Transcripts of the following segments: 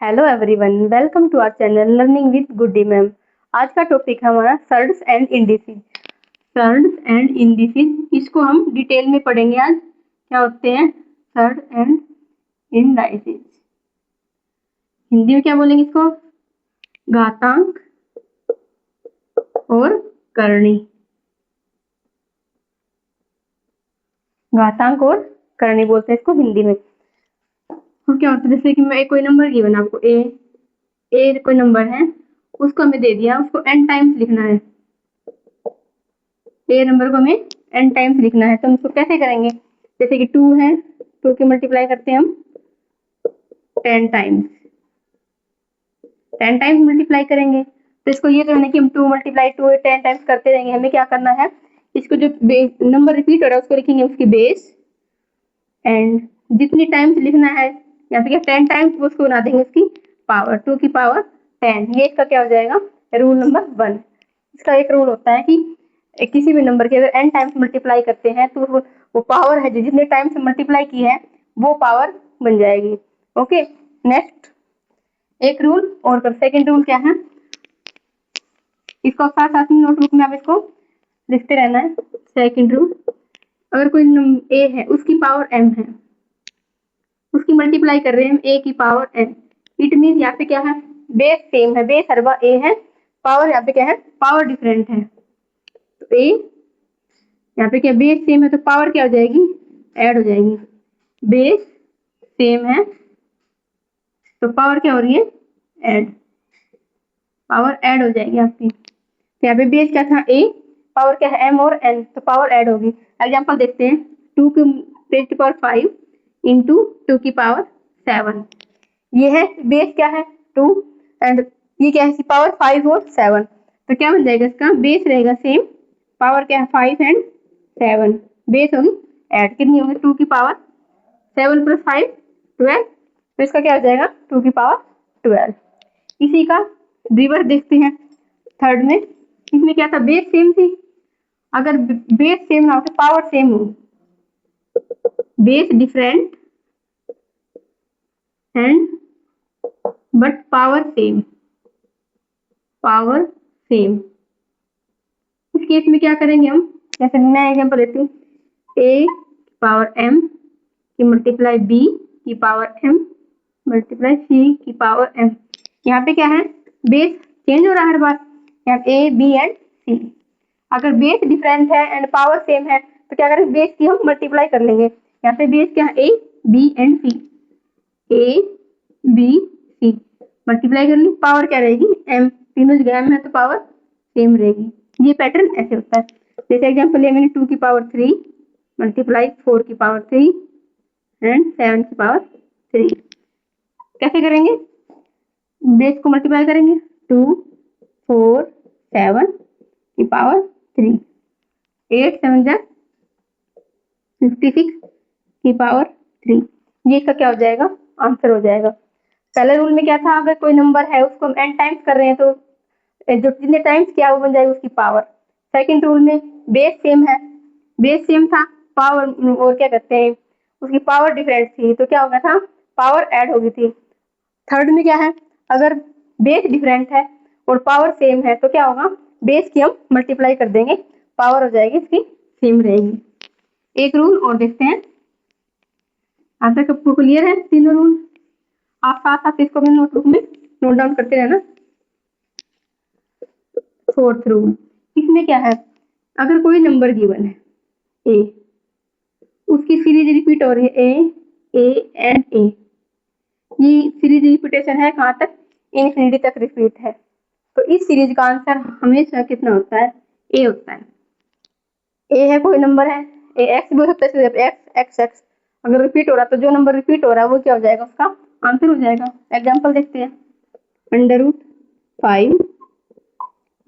Hello everyone, welcome to our channel learning with Guddi ma'am. आज का topic है हमारा surds and indices. Surds and indices, इसको हम डिटेल में पढ़ेंगे आज। क्या होते हैं सर्ड एंड इंडाइसेस? हिंदी में क्या बोलेंगे इसको? घातांक और करणी। घातांक और करणी बोलते हैं इसको हिंदी में। तो क्या होता है, जैसे कि मैं कोई नंबर गिवन आपको ए कोई नंबर है, उसको हमें दे दिया, उसको n टाइम्स लिखना है। ए नंबर को हमें n टाइम्स लिखना है, तो हम इसको कैसे करेंगे? जैसे कि 2 है, 2 की मल्टीप्लाई करते हैं हम 10 टाइम्स। 10 टाइम्स मल्टीप्लाई करेंगे, तो इसको ये करना है कि हम 2 मल्टीप्लाई 2 10 टाइम्स करते रहेंगे। हमें क्या करना है, इसको जो नंबर रिपीट हो रहा है उसको लिखेंगे उसकी बेस, एंड जितनी टाइम्स लिखना है यहाँ पे क्या 10 टाइम्स, उसको बना देंगे उसकी पावर, 2 की पावर 10। ये इसका क्या हो जाएगा, रूल नंबर 1। इसका एक रूल होता है कि किसी भी नंबर की अगर n टाइम्स मल्टीप्लाई करते हैं तो वो पावर है जो जितने टाइम्स मल्टीप्लाई की है वो पावर बन जाएगी। ओके, नेक्स्ट एक रूल और कर। सेकेंड रूल क्या है, इसको साथ साथ में नोटबुक में आप इसको लिखते रहना है। सेकेंड रूल, अगर कोई ए है उसकी पावर m है, उसकी मल्टीप्लाई कर रहे हैं हम a की पावर n, इट मीन यहाँ पे क्या है, बेस सेम है, बेस हर बार a है, पावर यहाँ पे क्या है, पावर डिफरेंट है। तो a यहाँ पे क्या बेस सेम है तो पावर क्या हो जाएगी, ऐड हो जाएगी। बेस सेम है तो पावर क्या हो रही है, ऐड, पावर ऐड हो जाएगी आपकी। तो यहाँ पे बेस क्या था a, पावर क्या है m और n, तो पावर ऐड होगी। एग्जांपल देखते हैं, 2 की रेज़ टू पावर 5 इंटू 2 की पावर 7। ये है बेस क्या है 2, एंड ये क्या है इसकी पावर 5 और 7, तो क्या बन जाएगा इसका बेस रहेगा सेम, पावर क्या है 5 एंड 7, बेस होगी ऐड, कितनी होगी 2 की पावर 7 प्लस 5 12, तो इसका क्या हो जाएगा 2 की पावर 12। इसी का रिवर्स देखते हैं थर्ड में, इसमें क्या था बेस सेम थी, अगर बेस सेम ना हो तो पावर सेम हो, base different and but power same, power same. इस केस में क्या करेंगे हम, जैसे मैं एग्जांपल देती हूँ, a पावर m की मल्टीप्लाई b की पावर m मल्टीप्लाई c की पावर m। यहाँ पे क्या है बेस चेंज हो रहा है हर बार, यहाँ a b एंड c। अगर बेस डिफरेंट है एंड पावर सेम है तो क्या करेंगे, बेस की हम मल्टीप्लाई कर लेंगे। यहाँ पे बेस क्या है a b and c, a b c multiply कर ली, पावर क्या रहेगी m, तीनों जगह m है तो पावर सेम रहेगी। ये पैटर्न ऐसे होता है। जैसे एग्जांपल लिया मैंने 2 की पावर 3 मल्टीप्लाई 4 की पावर 3 एंड 7 की पावर 3। कैसे करेंगे, बेस को मल्टीप्लाई करेंगे, 2 4 7 की पावर 3, 8 7 जा 56 की पावर 3। ये इसका क्या हो जाएगा, आंसर हो जाएगा। पहले रूल में क्या था, अगर कोई नंबर है उसको हम n टाइम्स कर रहे हैं तो जो जितने टाइम्स किया वो बन जाएगी उसकी पावर। सेकंड रूल में बेस सेम है, बेस सेम था, पावर और क्या कहते हैं उसकी पावर डिफरेंट थी, तो क्या हो गया था, पावर ऐड हो गई थी। थर्ड में क्या है, अगर बेस डिफरेंट है और पावर सेम है तो क्या होगा, बेस की हम मल्टीप्लाई कर देंगे, पावर हो जाएगी इसकी सेम रहेगी। एक रूल और देखते हैं, आंसर सबको क्लियर है तीनों रूल? आप साथ साथ इसको भी नोटबुक में नोट डाउन करते रहना। फोर्थ रूल, इसमें क्या है, अगर कोई नंबर गिवन है ए, उसकी सीरीज रिपीट हो रही है ए एंड ए, ये सीरीज रिपीटेशन है कहाँ तक, इनफिनिटी तक रिपीट है, तो इस सीरीज का आंसर हमेशा कितना होता है, ए होता है। ए है कोई नंबर है, ए एक्स भी हो सकता है, एक्स एक्स एक्स, अगर रिपीट हो रहा है तो जो नंबर रिपीट हो रहा है वो क्या हो जाएगा, उसका आंसर हो जाएगा। एग्जाम्पल देखते हैं, under root 5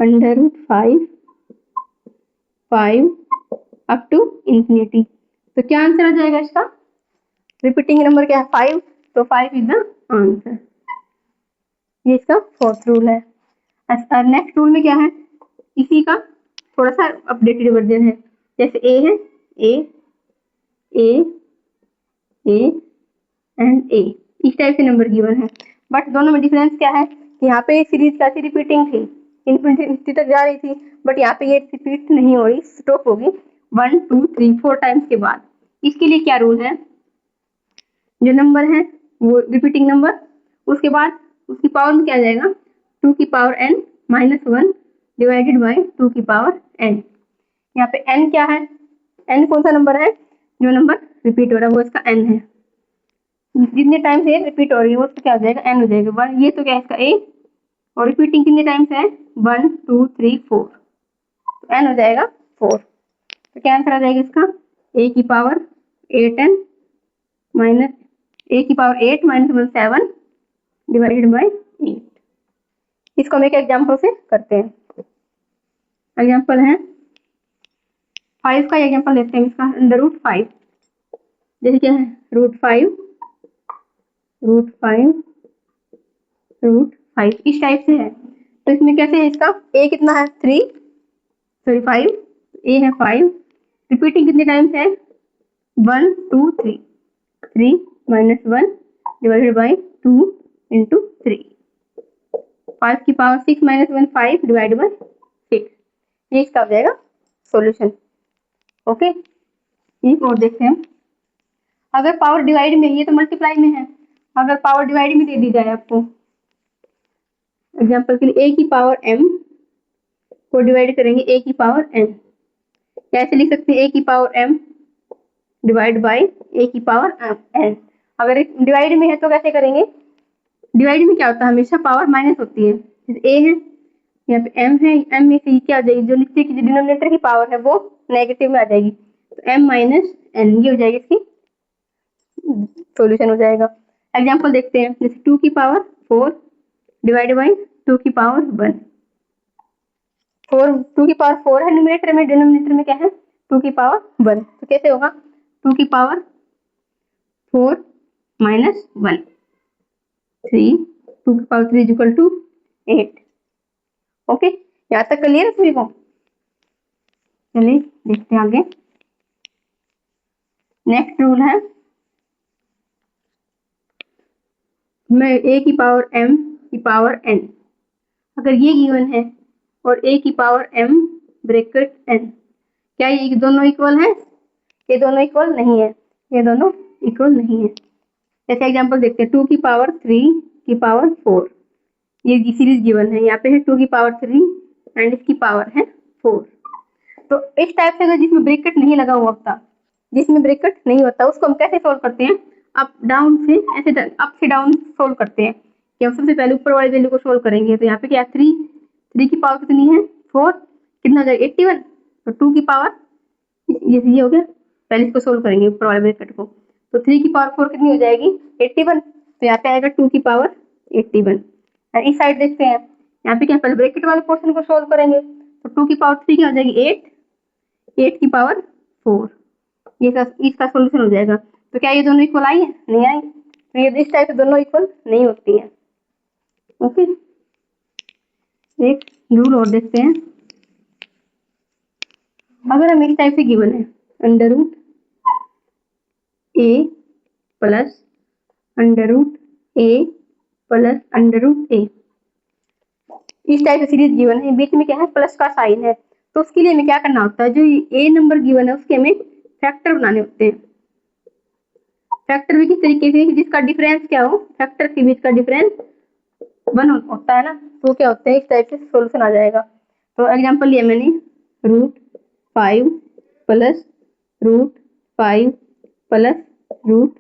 under root 5 up to infinity, तो क्या आंसर आ जाएगा इसका, रिपीटिंग नंबर क्या है 5, तो 5 इज द आंसर। ये इसका फोर्थ रूल है। नेक्स्ट रूल में क्या है, इसी का थोड़ा सा अपडेटेड वर्जन है। जैसे ए है, ए ए ए एंड ए, इस टाइप के नंबर गिवन है, बट दोनों में डिफरेंस क्या है कि यहाँ पे सीरीज कैसी रिपीटिंग थी, इन्फिनिटी तक जा रही थी, बट यहाँ पे ये रिपीट नहीं हो रही, स्टॉप होगी 1 2 3 4 टाइम्स के बाद। इसके लिए क्या रूल है, जो नंबर है वो रिपीटिंग नंबर, उसके बाद उसकी पावर में क्या आ जाएगा 2 की power n minus 1 divided by 2 की पावर n। यहाँ पे n क्या है, n कौन सा नंबर है, जो नंबर रिपीट हो रहा है वो इसका n है, जितने टाइम से रिपीट हो रही है वो उसका क्या हो जाएगा n हो जाएगा 1। ये तो क्या है इसका a, और रिपीटिंग कितने टाइम्स है 1 2 3 4, तो n हो जाएगा 4। तो क्या आंसर आ जाएगा इसका a की पावर 8n माइनस a की पावर 8 माइनस 1 7 डिवाइडेड बाई 8। इसको हम एक एग्जाम्पल से करते हैं। एग्जाम्पल है 5 का एग्जाम्पल लेते हैं, इसका अंडर रूट 5, जैसे क्या है रूट 5 इस टाइप से है। तो इसमें कैसे है, इसका a कितना है 3 सॉरी 5, a है 5, रिपीटिंग कितने टाइम्स है 1 2 3, 3 माइनस 1 डिवाइडेड बाई 2 इंटू 3, 5 की पावर 6 माइनस 1 5 डिवाइड बाई 6, ये इसका हो जाएगा सॉल्यूशन। ओके, एक और देखते हैं, अगर पावर डिवाइड में, ये तो मल्टीप्लाई में है, अगर पावर डिवाइड में दे दी जाए आपको, एग्जांपल के लिए a की पावर m को डिवाइड करेंगे a की पावर n, कैसे लिख सकते हैं a की power m divide by a की पावर n। अगर डिवाइड में है तो कैसे करेंगे, डिवाइड में क्या होता है हमेशा पावर माइनस होती है, a है यहाँ पे m है, m में से क्या आ जाएगी, जो नीचे की डिनोमिनेटर की पावर है वो नेगेटिव में आ जाएगी, तो m माइनस n ये हो जाएगी, इसकी सॉल्यूशन हो जाएगा। एग्जांपल देखते हैं, जैसे 2 की पावर 4 डिवाइड बाई 2 की पावर 1, 4 2 की पावर 4 है न्यूमरेटर में, डिनोमिनेटर में क्या है 2 की पावर 1, तो कैसे होगा 2 की पावर 4 माइनस 1 3, 2 की पावर 3 इक्वल टू 8। ओके, यहाँ तक क्लियर है सभी को। चलिए देखते हैं आगे, नेक्स्ट रूल है, मैं a की पावर m की पावर n, अगर ये गिवन है और a की पावर m ब्रैकेट n, क्या ये दोनों इक्वल है, ये दोनों इक्वल नहीं है, ये दोनों इक्वल नहीं है। जैसे एग्जांपल देखते हैं 2 की पावर 3 की पावर 4, ये सीरीज गिवन है, यहाँ पे है 2 की पावर 3 एंड इसकी पावर है 4। तो इस टाइप से अगर जिसमें ब्रैकेट नहीं लगा हुआ होता, जिसमें ब्रैकेट नहीं होता उसको हम कैसे सोल्व करते हैं, अप डाउन से, ऐसे अप से डाउन सोल्व करते हैं कि हम सबसे पहले ऊपर वाली वैल्यू को सोल्व करेंगे। तो यहाँ पे क्या 3 की पावर कितनी है 4, कितना हो जाएगा 81, तो 2 की पावर ये हो गया, पहले इसको सोल्व करेंगे ऊपर वाले ब्रैकेट को, तो 3 की पावर 4 कितनी हो जाएगी 81, तो यहाँ पे आएगा 2 की पावर 81। इस साइड देखते हैं, यहाँ पे क्या पहले ब्रैकेट वाले पोर्शन को सोल्व करेंगे, तो 2 की पावर 3 क्या हो जाएगी 8 की पावर 4, ये इसका सोल्यूशन हो जाएगा। तो क्या ये दोनों इक्वल आई है, नहीं आई, तो ये इस टाइप से दोनों इक्वल नहीं होती है। ओके, एक रूल और देखते हैं, अगर हम इस टाइप से गिवन है under root a plus under root a plus under root a, इस टाइप से सीरीज गिवन है, बीच में क्या है प्लस का साइन है, तो उसके लिए हमें क्या करना होता है, जो a नंबर गिवन है उसके हमें फैक्टर बनाने होते हैं। फैक्टर भी किस तरीके से, जिसका डिफरेंस क्या हो, फैक्टर के बीच का डिफरेंस 1 होता है ना, तो क्या होता है इस टाइप से सोल्यूशन आ जाएगा। तो एग्जांपल लिया मैंने root 5 plus root 5 plus root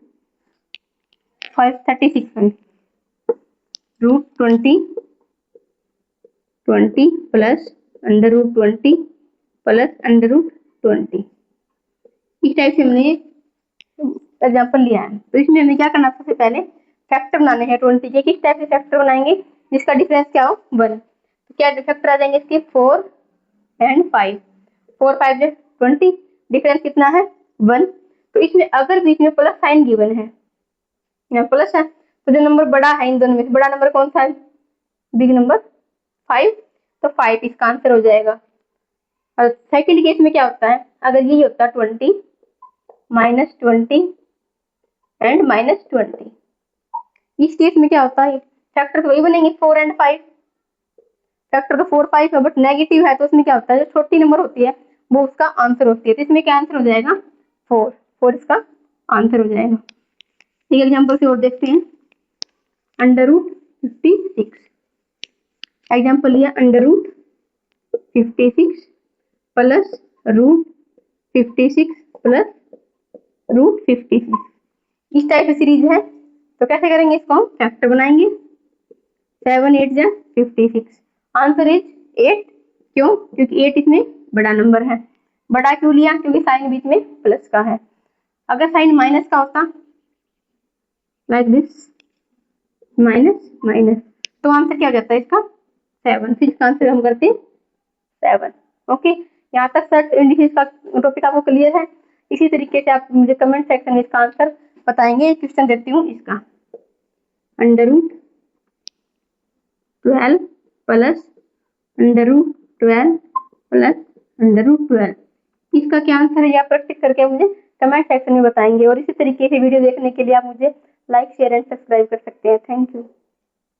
536 root 20 plus under root 20 plus under root 20, इस टाइप से हमने एग्जाम्पल लिया है। तो इसमें हमें क्या करना है, सबसे पहले फैक्टर बनाने हैं 20 के, किस टाइप से फैक्टर बनाएंगे, जिसका डिफरेंस क्या हो 1, तो क्या फैक्टर आ जाएंगे इसके 4 एंड 5, 4 5 20, डिफरेंस कितना है 1। तो इसमें अगर बीच में प्लस साइन गिवन है, यहाँ प्लस है, तो जो नंबर बड़ा है इन दोनों में से बड़ा नंबर कौन सा है, बिग नंबर 5, तो 5 इसका आंसर हो जाएगा। और सेकंड केस में क्या होता है, अगर ये होता है 20 -20 एंड -20, इस केस में क्या होता है फैक्टर तो वही बनेंगे 4 एंड 5, फैक्टर तो 4 5 है, बट नेगेटिव है तो उसमें क्या होता है, जो छोटी नंबर होती है वो उसका आंसर होती है, तो इसमें क्या आंसर हो जाएगा 4, 4 इसका आंसर हो जाएगा। एक एग्जाम्पल से और देखते हैं, अंडर रूट 56, एग्जाम्पल लिया under root 56 plus root 56 plus root 56, इस टाइप की सीरीज है। तो कैसे करेंगे इसको, हम फैक्टर बनाएंगे, 7 8 जा 56, आंसर इज 8, क्यों, क्योंकि 8 इसमें बड़ा नंबर है। बड़ा क्यों लिया, क्योंकि साइन बीच में प्लस का है, अगर साइन माइनस का होता लाइक दिस, माइनस माइनस, तो आंसर क्या जाता है इसका 7, फिर इसका आंसर हम करते हैं 7। ओके, यहाँ तक सर्च इंडिसेस का टॉपिक आपको क्लियर है। इसी तरीके से आप मुझे कमेंट सेक्शन में इसका आंसर बताएंगे। क्वेश्चन देती हूँ इसका, under root 12 plus under root 12 plus under root 12, इसका क्या आंसर है, या प्रैक्टिस करके मुझे कमेंट सेक्शन में बताएंगे। और इसी तरीके से वीडियो देखने के लिए आप मुझे लाइक शेयर एंड सब्सक्राइब कर सकते हैं। Thank you.